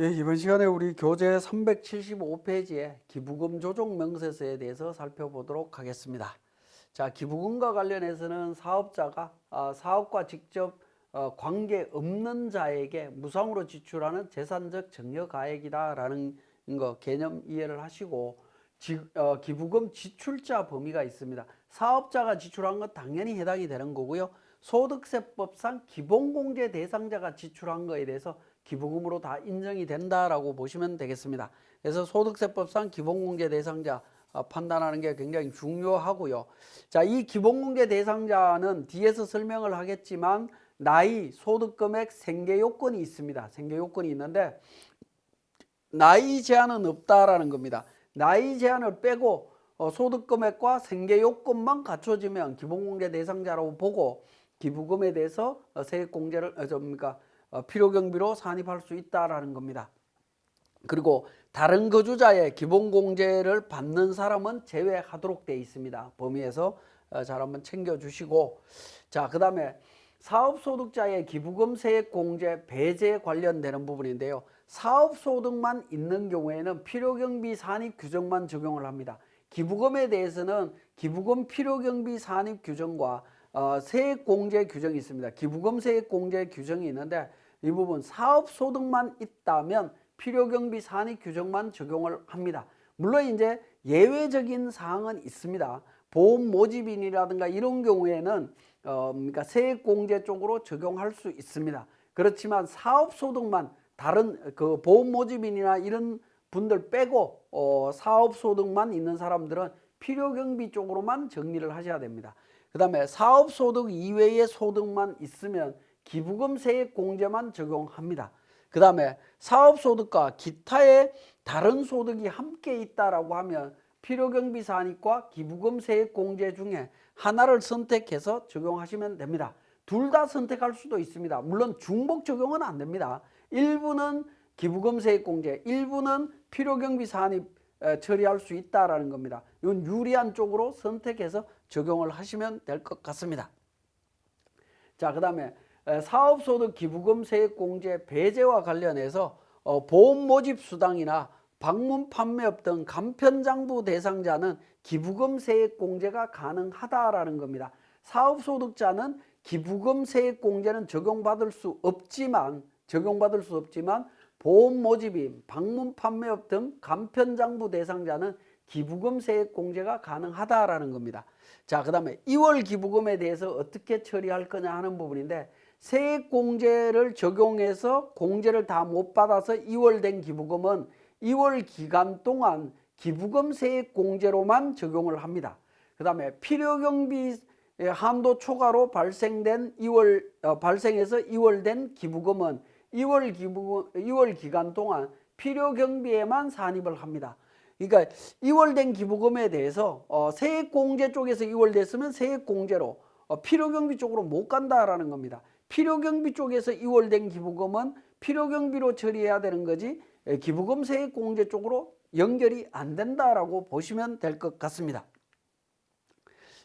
예, 이번 시간에 우리 교재 375페이지에 기부금 조정 명세서에 대해서 살펴보도록 하겠습니다. 자, 기부금과 관련해서는 사업자가 사업과 직접 관계 없는 자에게 무상으로 지출하는 재산적 증여가액이다라는 거 개념 이해를 하시고 기부금 지출자 범위가 있습니다. 사업자가 지출한 건 당연히 해당이 되는 거고요. 소득세법상 기본공제 대상자가 지출한 거에 대해서 기부금으로 다 인정이 된다라고 보시면 되겠습니다. 그래서 소득세법상 기본공제 대상자 판단하는 게 굉장히 중요하고요. 자, 이 기본공제 대상자는 뒤에서 설명을 하겠지만 나이, 소득금액, 생계요건이 있습니다. 생계요건이 있는데 나이 제한은 없다라는 겁니다. 나이 제한을 빼고 소득금액과 생계요건만 갖춰지면 기본공제 대상자라고 보고 기부금에 대해서 세액공제를 필요경비로 산입할 수 있다라는 겁니다. 그리고 다른 거주자의 기본공제를 받는 사람은 제외하도록 되어 있습니다. 범위에서 잘 한번 챙겨주시고, 자, 그 다음에 사업소득자의 기부금 세액공제 배제 관련되는 부분인데요. 사업소득만 있는 경우에는 필요경비 산입 규정만 적용을 합니다. 기부금에 대해서는 기부금 필요경비 산입 규정과 세액공제 규정이 있습니다. 기부금 세액공제 규정이 있는데 이 부분 사업소득만 있다면 필요경비 산입 규정만 적용을 합니다. 물론 이제 예외적인 사항은 있습니다. 보험 모집인이라든가 이런 경우에는 그러니까 세액공제 쪽으로 적용할 수 있습니다. 그렇지만 사업소득만 다른 그 보험 모집인이나 이런 분들 빼고 사업소득만 있는 사람들은 필요경비 쪽으로만 정리를 하셔야 됩니다. 그 다음에 사업소득 이외의 소득만 있으면 기부금 세액공제만 적용합니다. 그 다음에 사업소득과 기타의 다른 소득이 함께 있다라고 하면 필요경비 산입과 기부금 세액공제 중에 하나를 선택해서 적용하시면 됩니다. 둘 다 선택할 수도 있습니다. 물론 중복 적용은 안 됩니다. 일부는 기부금 세액공제, 일부는 필요경비 산입 처리할 수 있다라는 겁니다. 이건 유리한 쪽으로 선택해서 적용을 하시면 될 것 같습니다. 자, 그 다음에 사업소득 기부금 세액공제 배제와 관련해서 보험 모집 수당이나 방문 판매업 등 간편장부 대상자는 기부금 세액공제가 가능하다라는 겁니다. 사업소득자는 기부금 세액공제는 적용받을 수 없지만 보험 모집인, 방문 판매업 등 간편장부 대상자는 기부금 세액공제가 가능하다라는 겁니다. 자, 그 다음에 2월 기부금에 대해서 어떻게 처리할 거냐 하는 부분인데 세액공제를 적용해서 공제를 다 못 받아서 2월 된 기부금은 2월 기간 동안 기부금 세액공제로만 적용을 합니다. 그 다음에 필요경비 한도 초과로 발생해서 2월 된 기부금은 2월 기간 동안 필요경비에만 산입을 합니다. 그러니까 2월 된 기부금에 대해서 세액공제 쪽에서 2월 됐으면 세액공제로 필요경비 쪽으로 못 간다라는 겁니다. 필요경비 쪽에서 2월 된 기부금은 필요경비로 처리해야 되는 거지 기부금 세액공제 쪽으로 연결이 안 된다라고 보시면 될 것 같습니다.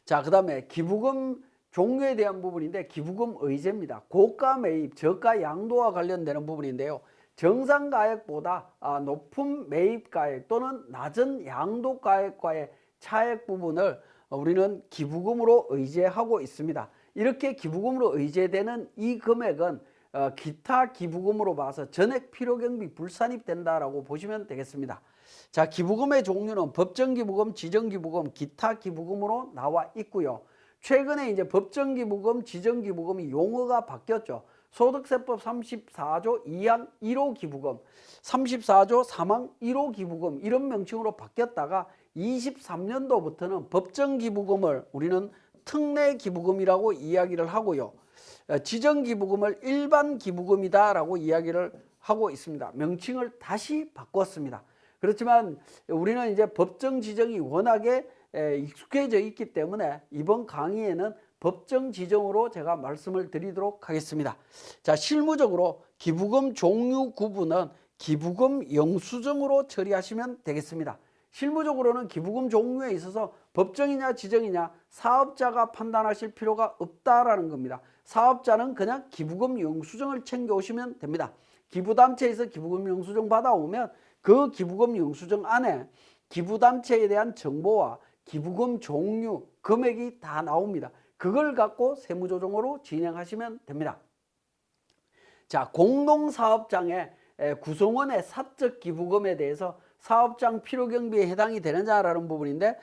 자, 그 다음에 기부금 종류에 대한 부분인데 기부금 의제입니다. 고가 매입, 저가 양도와 관련되는 부분인데요. 정상가액보다 높은 매입가액 또는 낮은 양도가액과의 차액 부분을 우리는 기부금으로 의제하고 있습니다. 이렇게 기부금으로 의제되는 이 금액은 기타 기부금으로 봐서 전액 필요경비 불산입된다라고 보시면 되겠습니다. 자, 기부금의 종류는 법정기부금, 지정기부금, 기타 기부금으로 나와 있고요. 최근에 이제 법정기부금, 지정기부금이 용어가 바뀌었죠. 소득세법 34조 2항 1호 기부금, 34조 3항 1호 기부금 이런 명칭으로 바뀌었다가 23년도부터는 법정기부금을 우리는 특례기부금이라고 이야기를 하고요. 지정기부금을 일반기부금이다라고 이야기를 하고 있습니다. 명칭을 다시 바꿨습니다. 그렇지만 우리는 이제 법정 지정이 워낙에 익숙해져 있기 때문에 이번 강의에는 법정 지정으로 제가 말씀을 드리도록 하겠습니다. 자, 실무적으로 기부금 종류 구분은 기부금 영수증으로 처리하시면 되겠습니다. 실무적으로는 기부금 종류에 있어서 법정이냐 지정이냐 사업자가 판단하실 필요가 없다라는 겁니다. 사업자는 그냥 기부금 영수증을 챙겨 오시면 됩니다. 기부단체에서 기부금 영수증 받아오면 그 기부금 영수증 안에 기부단체에 대한 정보와 기부금 종류, 금액이 다 나옵니다. 그걸 갖고 세무조정으로 진행하시면 됩니다. 자, 공동사업장의 구성원의 사적 기부금에 대해서 사업장 필요경비에 해당이 되느냐라는 부분인데,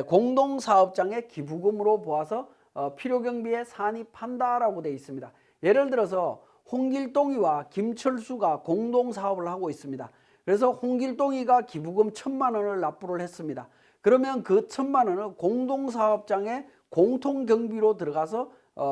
공동사업장의 기부금으로 보아서 필요경비에 산입한다라고 되어 있습니다. 예를 들어서 홍길동이와 김철수가 공동사업을 하고 있습니다. 그래서 홍길동이가 기부금 1,000만 원을 납부를 했습니다. 그러면 그 1,000만 원은 공동사업장의 공통경비로 들어가서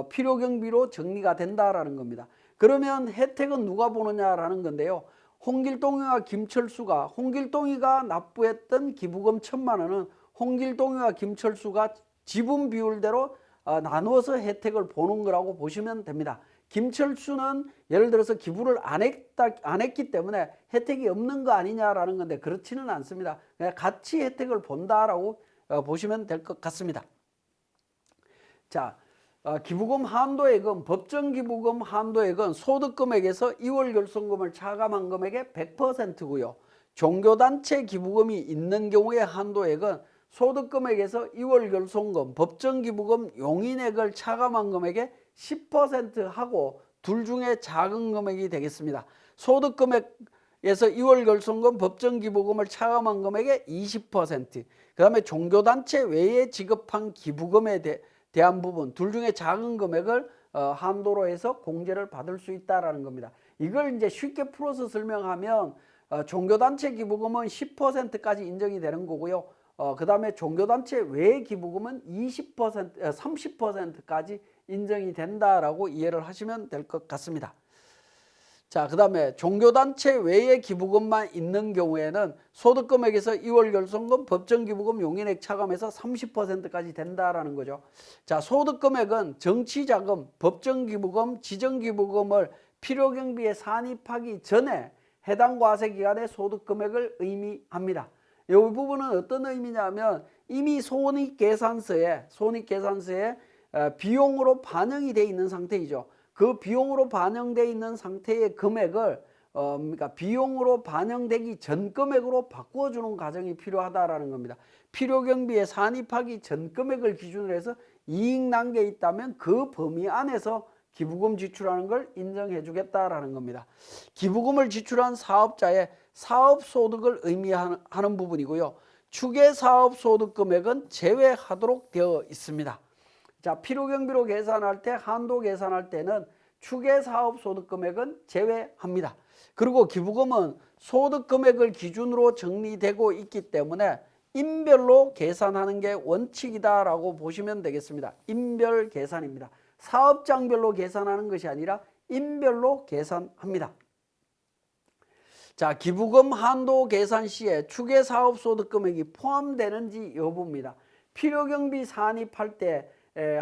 필요경비로 정리가 된다라는 겁니다. 그러면 혜택은 누가 보느냐라는 건데요. 홍길동이와 김철수가, 홍길동이가 납부했던 기부금 1,000만 원은 홍길동이와 김철수가 지분 비율대로 나누어서 혜택을 보는 거라고 보시면 됩니다. 김철수는 예를 들어서 기부를 안 했기 때문에 혜택이 없는 거 아니냐라는 건데, 그렇지는 않습니다. 그냥 같이 혜택을 본다라고 보시면 될 것 같습니다. 자, 기부금 한도액은, 법정 기부금 한도액은 소득금액에서 2월 결손금을 차감한 금액의 100%고요. 종교단체 기부금이 있는 경우의 한도액은 소득금액에서 2월 결손금, 법정 기부금 용인액을 차감한 금액의 10% 하고 둘 중에 작은 금액이 되겠습니다. 소득금액에서 2월 결손금, 법정 기부금을 차감한 금액의 20%, 그 다음에 종교단체 외에 지급한 기부금에 대한 부분, 둘 중에 작은 금액을 한도로 해서 공제를 받을 수 있다라는 겁니다. 이걸 이제 쉽게 풀어서 설명하면 종교단체 기부금은 10%까지 인정이 되는 거고요. 그 다음에 종교단체 외의 기부금은 30%까지 인정이 된다라고 이해를 하시면 될 것 같습니다. 자, 그 다음에 종교단체 외의 기부금만 있는 경우에는 소득금액에서 2월 결손금, 법정기부금 용인액 차감해서 30%까지 된다라는 거죠. 자, 소득금액은 정치자금, 법정기부금, 지정기부금을 필요경비에 산입하기 전에 해당 과세기간의 소득금액을 의미합니다. 이 부분은 어떤 의미냐면, 이미 손익계산서에 비용으로 반영이 되어 있는 상태이죠. 그 비용으로 반영되어 있는 상태의 금액을 그러니까 비용으로 반영되기 전 금액으로 바꿔주는 과정이 필요하다라는 겁니다. 필요경비에 산입하기 전 금액을 기준으로 해서 이익 난 게 있다면 그 범위 안에서 기부금 지출하는 걸 인정해 주겠다라는 겁니다. 기부금을 지출한 사업자의 사업소득을 의미하는 부분이고요. 추계사업소득금액은 제외하도록 되어 있습니다. 자, 필요경비로 계산할 때, 한도 계산할 때는 추계사업소득금액은 제외합니다. 그리고 기부금은 소득금액을 기준으로 정리되고 있기 때문에 인별로 계산하는 게 원칙이다라고 보시면 되겠습니다. 인별 계산입니다. 사업장별로 계산하는 것이 아니라 인별로 계산합니다. 자, 기부금 한도 계산 시에 추계사업소득금액이 포함되는지 여부입니다. 필요경비 산입할 때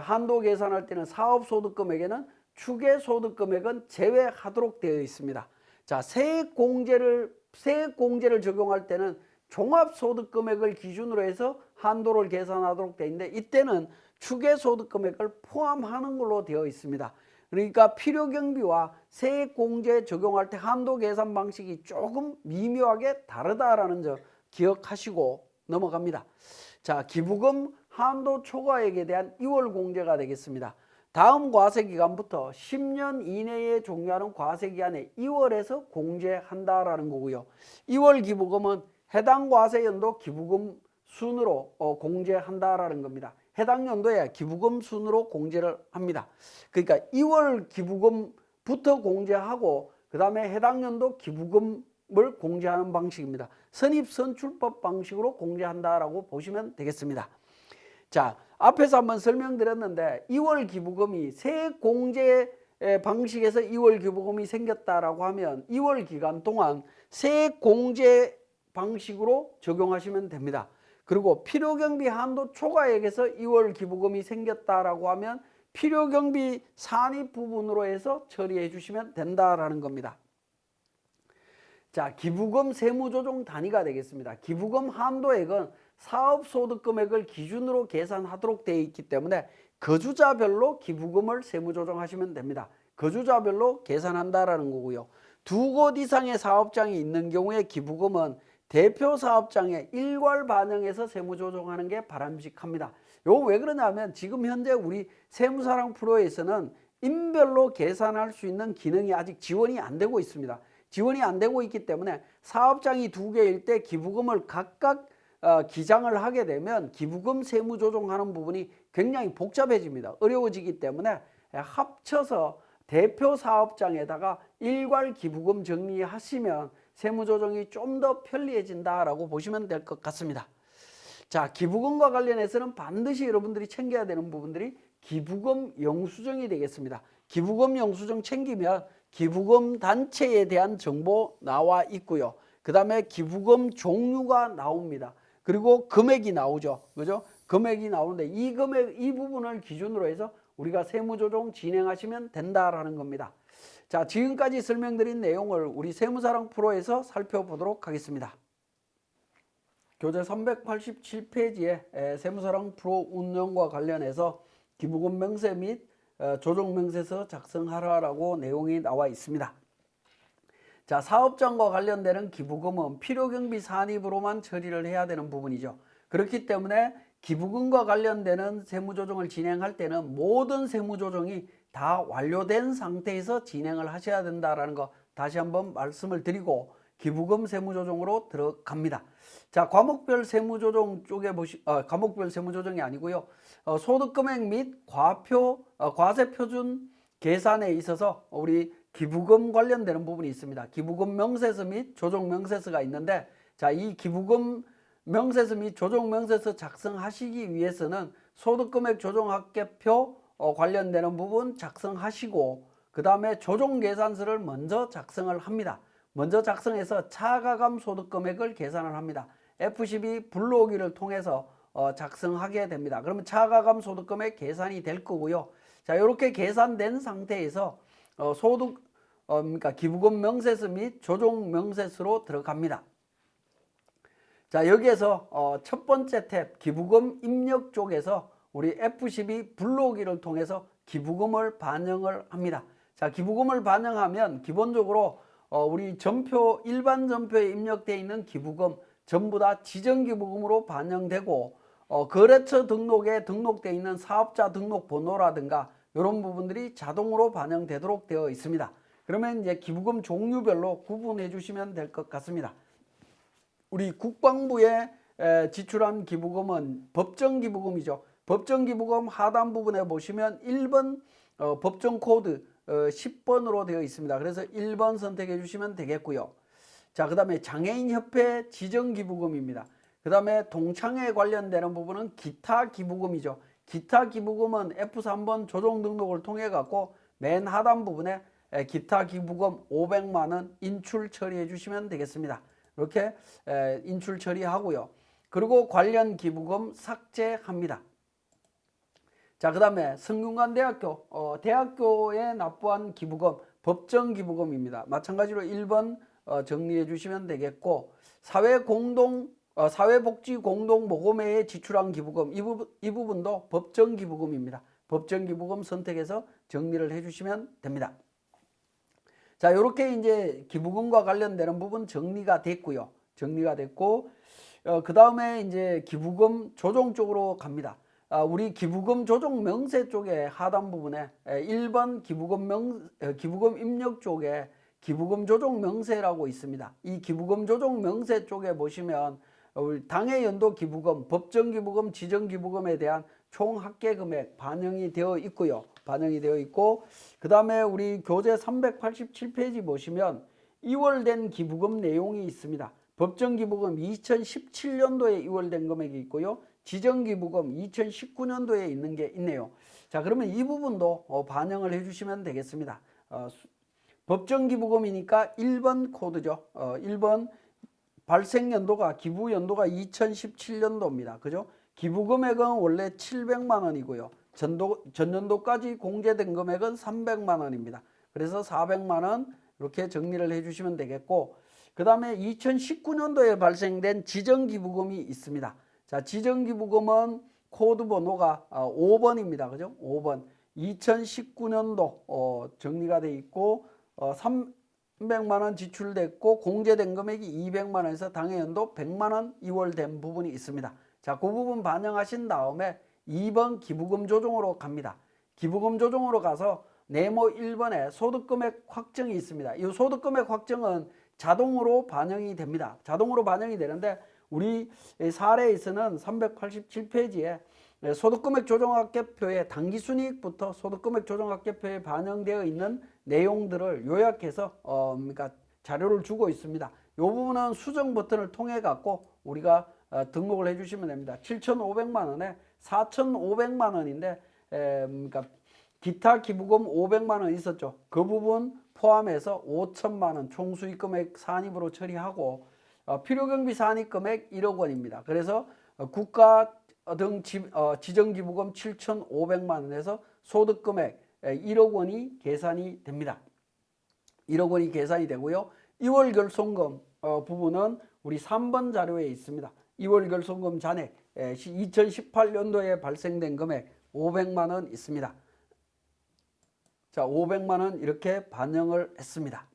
한도 계산할 때는 사업소득금액에는 추계소득금액은 제외하도록 되어 있습니다. 자, 세액공제를 적용할 때는 종합소득금액을 기준으로 해서 한도를 계산하도록 되어 있는데, 이때는 추계소득금액을 포함하는 걸로 되어 있습니다. 그러니까 필요경비와 세액공제 적용할 때 한도 계산 방식이 조금 미묘하게 다르다라는 점 기억하시고 넘어갑니다. 자, 기부금 한도 초과액에 대한 2월 공제가 되겠습니다. 다음 과세기간부터 10년 이내에 종료하는 과세기간에 2월에서 공제한다라는 거고요. 2월 기부금은 해당 과세연도 기부금 순으로 공제한다라는 겁니다. 해당 연도에 기부금 순으로 공제를 합니다. 그러니까 2월 기부금부터 공제하고 그 다음에 해당 연도 기부금을 공제하는 방식입니다. 선입선출법 방식으로 공제한다라고 보시면 되겠습니다. 자, 앞에서 한번 설명드렸는데 2월 기부금이 세액공제 방식에서 2월 기부금이 생겼다라고 하면 2월 기간 동안 세액공제 방식으로 적용하시면 됩니다. 그리고 필요경비 한도 초과액에서 2월 기부금이 생겼다라고 하면 필요경비 산입 부분으로 해서 처리해 주시면 된다라는 겁니다. 자, 기부금 세무조정 단위가 되겠습니다. 기부금 한도액은 사업소득금액을 기준으로 계산하도록 되어 있기 때문에 거주자별로 기부금을 세무조정하시면 됩니다. 거주자별로 계산한다라는 거고요. 두 곳 이상의 사업장이 있는 경우에 기부금은 대표 사업장에 일괄 반영해서 세무조정하는 게 바람직합니다. 요거 왜 그러냐면 지금 현재 우리 세무사랑 프로에서는 인별로 계산할 수 있는 기능이 아직 지원이 안 되고 있습니다. 지원이 안 되고 있기 때문에 사업장이 두 개일 때 기부금을 각각 기장을 하게 되면 기부금 세무조정하는 부분이 굉장히 복잡해집니다. 어려워지기 때문에 합쳐서 대표 사업장에다가 일괄 기부금 정리하시면 세무조정이 좀 더 편리해진다라고 보시면 될 것 같습니다. 자, 기부금과 관련해서는 반드시 여러분들이 챙겨야 되는 부분들이 기부금 영수증이 되겠습니다. 기부금 영수증 챙기면 기부금 단체에 대한 정보 나와 있고요. 그 다음에 기부금 종류가 나옵니다. 그리고 금액이 나오죠. 그죠? 금액이 나오는데 이 금액, 이 부분을 기준으로 해서 우리가 세무조정 진행하시면 된다라는 겁니다. 자, 지금까지 설명드린 내용을 우리 세무사랑 프로에서 살펴보도록 하겠습니다. 교재 387페이지에 세무사랑 프로 운영과 관련해서 기부금 명세 및 조정 명세서 작성하라라고 내용이 나와 있습니다. 자, 사업장과 관련되는 기부금은 필요경비 산입으로만 처리를 해야 되는 부분이죠. 그렇기 때문에 기부금과 관련되는 세무조정을 진행할 때는 모든 세무조정이 다 완료된 상태에서 진행을 하셔야 된다는 거 다시 한번 말씀을 드리고 기부금 세무조정으로 들어갑니다. 자, 과목별 세무조정 쪽에 과목별 세무조정이 아니고요. 소득금액 및 과세표준 계산에 있어서 우리 기부금 관련되는 부분이 있습니다. 기부금 명세서 및 조정 명세서가 있는데, 자, 이 기부금 명세서 및 조정 명세서 작성하시기 위해서는 소득금액 조정합계표 관련되는 부분 작성하시고, 그 다음에 조정계산서를 먼저 작성을 합니다. 먼저 작성해서 차가감 소득금액을 계산을 합니다. F12 불러오기를 통해서 작성하게 됩니다. 그러면 차가감 소득금액 계산이 될 거고요. 자, 이렇게 계산된 상태에서 그러니까 기부금 명세서 및 조정 명세서로 들어갑니다. 자, 여기에서 첫 번째 탭 기부금 입력 쪽에서 우리 F12 불러오기를 통해서 기부금을 반영을 합니다. 자, 기부금을 반영하면 기본적으로 우리 전표, 일반 전표에 입력되어 있는 기부금 전부 다 지정기부금으로 반영되고 거래처 등록에 등록되어 있는 사업자 등록 번호라든가 이런 부분들이 자동으로 반영되도록 되어 있습니다. 그러면 이제 기부금 종류별로 구분해 주시면 될 것 같습니다. 우리 국방부에 지출한 기부금은 법정기부금이죠. 법정기부금 하단 부분에 보시면 1번 법정 코드 10번으로 되어 있습니다. 그래서 1번 선택해 주시면 되겠고요. 자, 그 다음에 장애인협회 지정기부금입니다. 그 다음에 동창회 관련되는 부분은 기타 기부금이죠. 기타 기부금은 F3번 조정 등록을 통해 갖고 맨 하단 부분에 기타 기부금 500만 원 인출 처리해 주시면 되겠습니다. 이렇게 인출 처리하고요. 그리고 관련 기부금 삭제합니다. 자, 그 다음에 성균관대학교 대학교에 납부한 기부금 법정 기부금입니다. 마찬가지로 1번 정리해 주시면 되겠고, 사회복지공동모금회에 지출한 기부금 이 부분도 법정 기부금입니다. 법정 기부금 선택해서 정리를 해 주시면 됩니다. 자, 이렇게 이제 기부금과 관련되는 부분 정리가 됐고요. 정리가 됐고, 그 다음에 이제 기부금 조정 쪽으로 갑니다. 우리 기부금 조정 명세 쪽에 하단 부분에 1번 기부금 입력 쪽에 기부금 조정 명세라고 있습니다. 이 기부금 조정 명세 쪽에 보시면 당해 연도 기부금, 법정 기부금, 지정 기부금에 대한 총 합계 금액 반영이 되어 있고요. 반영이 되어 있고, 그 다음에 우리 교재 387페이지 보시면 2월된 기부금 내용이 있습니다. 법정 기부금 2017년도에 2월된 금액이 있고요. 지정 기부금 2019년도에 있는 게 있네요. 자, 그러면 이 부분도 반영을 해주시면 되겠습니다. 법정 기부금이니까 1번 코드죠. 1번 발생 연도가 기부 연도가 2017년도입니다. 그죠? 기부 금액은 원래 700만 원이고요. 전년도까지 공제된 금액은 300만 원입니다. 그래서 400만 원 이렇게 정리를 해주시면 되겠고, 그 다음에 2019년도에 발생된 지정기부금이 있습니다. 자, 지정기부금은 코드 번호가 5번입니다. 그죠? 5번. 2019년도 정리가 되어 있고, 300만 원 지출됐고 공제된 금액이 200만 원에서 당해연도 100만 원 이월된 부분이 있습니다. 자, 그 부분 반영하신 다음에 2번 기부금 조정으로 갑니다. 기부금 조정으로 가서 네모 1번에 소득금액 확정이 있습니다. 이 소득금액 확정은 자동으로 반영이 됩니다. 자동으로 반영이 되는데 우리 사례에서는 387페이지에 소득금액 조정합계표에 당기순이익부터 소득금액 조정합계표에 반영되어 있는 내용들을 요약해서 그러니까 자료를 주고 있습니다. 이 부분은 수정 버튼을 통해 갖고 우리가 등록을 해주시면 됩니다. 7,500만 원에 4,500만 원인데 그러니까 기타 기부금 500만 원 있었죠. 그 부분 포함해서 5천만 원 총수익금액 산입으로 처리하고 필요경비 산입금액 1억 원입니다. 그래서 국가 등 지정기부금 7,500만 원에서 소득금액 1억 원이 계산이 됩니다. 1억 원이 계산이 되고요. 2월 결손금 부분은 우리 3번 자료에 있습니다. 2월 결손금 잔액 2018년도에 발생된 금액 500만 원 있습니다. 자, 500만 원 이렇게 반영을 했습니다.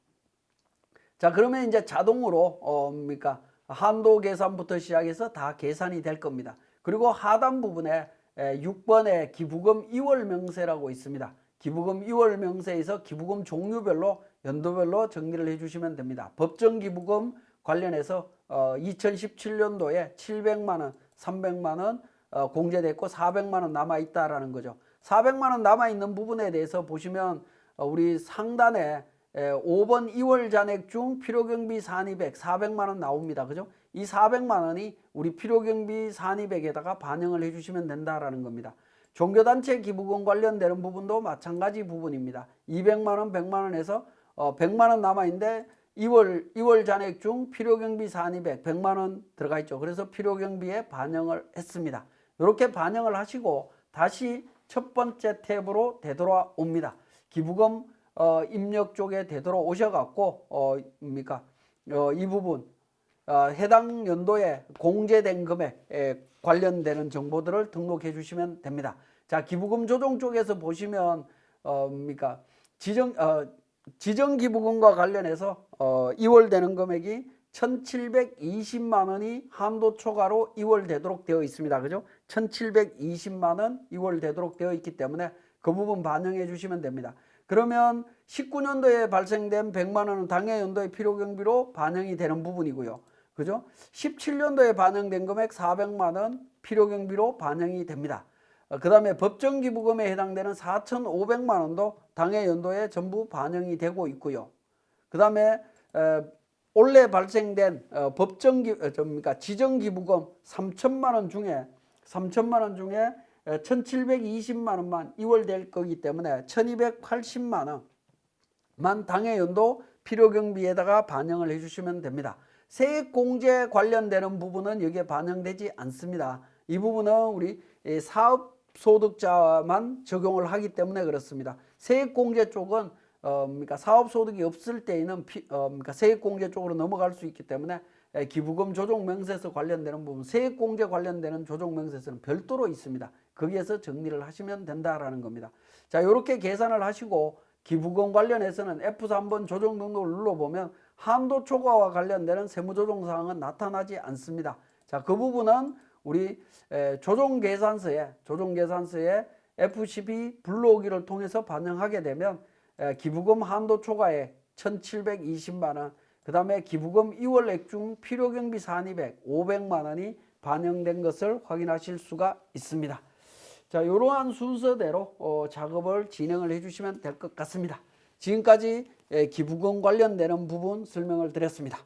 자, 그러면 이제 자동으로 그러니까 한도 계산부터 시작해서 다 계산이 될 겁니다. 그리고 하단 부분에 6번에 기부금 2월 명세라고 있습니다. 기부금 2월 명세에서 기부금 종류별로 연도별로 정리를 해주시면 됩니다. 법정 기부금 관련해서 2017년도에 700만 원, 300만 원 공제됐고 400만 원 남아있다라는 거죠. 400만 원 남아있는 부분에 대해서 보시면 우리 상단에 5번 2월 잔액 중 필요경비 산입액 400만 원 나옵니다. 그죠? 이 400만 원이 우리 필요경비 산입액에다가 반영을 해주시면 된다라는 겁니다. 종교단체 기부금 관련되는 부분도 마찬가지 부분입니다. 200만 원, 100만 원에서 100만 원 남아있는데 2월 잔액 중 필요경비 산입액 100만 원 들어가 있죠. 그래서 필요경비에 반영을 했습니다. 이렇게 반영을 하시고 다시 첫 번째 탭으로 되돌아옵니다. 기부금 입력 쪽에 되돌아오셔갖고 이 부분 해당 연도에 공제된 금액에 관련되는 정보들을 등록해 주시면 됩니다. 자, 기부금 조정 쪽에서 보시면 지정 기부금과 관련해서 2월 되는 금액이 1,720만 원이 한도 초과로 2월 되도록 되어 있습니다. 그죠? 1,720만 원 2월 되도록 되어 있기 때문에 그 부분 반영해 주시면 됩니다. 그러면 19년도에 발생된 100만 원은 당해 연도의 필요경비로 반영이 되는 부분이고요. 그죠? 17년도에 반영된 금액 400만 원 필요경비로 반영이 됩니다. 그 다음에 법정기부금에 해당되는 4,500만 원도 당해 연도에 전부 반영이 되고 있고요. 그 다음에 올해 발생된 지정기부금 3천만 원 중에 1,720만 원만 2월 될 거기 때문에 1,280만 원만 당해 연도 필요경비에다가 반영을 해주시면 됩니다. 세액공제 관련되는 부분은 여기에 반영되지 않습니다. 이 부분은 우리 사업소득자만 적용을 하기 때문에 그렇습니다. 세액공제 쪽은 사업소득이 없을 때에는 세액공제 쪽으로 넘어갈 수 있기 때문에 기부금 조정명세서 관련되는 부분, 세액공제 관련되는 조정명세서는 별도로 있습니다. 거기에서 정리를 하시면 된다라는 겁니다. 자, 이렇게 계산을 하시고 기부금 관련해서는 F3번 조정 등록을 눌러보면 한도 초과와 관련되는 세무조정사항은 나타나지 않습니다. 자, 그 부분은 우리 조정계산서에 F12 불러오기를 통해서 반영하게 되면 기부금 한도 초과액 1,720만 원, 그 다음에 기부금 2월액 중 필요경비 산입액 500만 원이 반영된 것을 확인하실 수가 있습니다. 자, 이러한 순서대로 작업을 진행을 해주시면 될 것 같습니다. 지금까지 기부금 관련되는 부분 설명을 드렸습니다.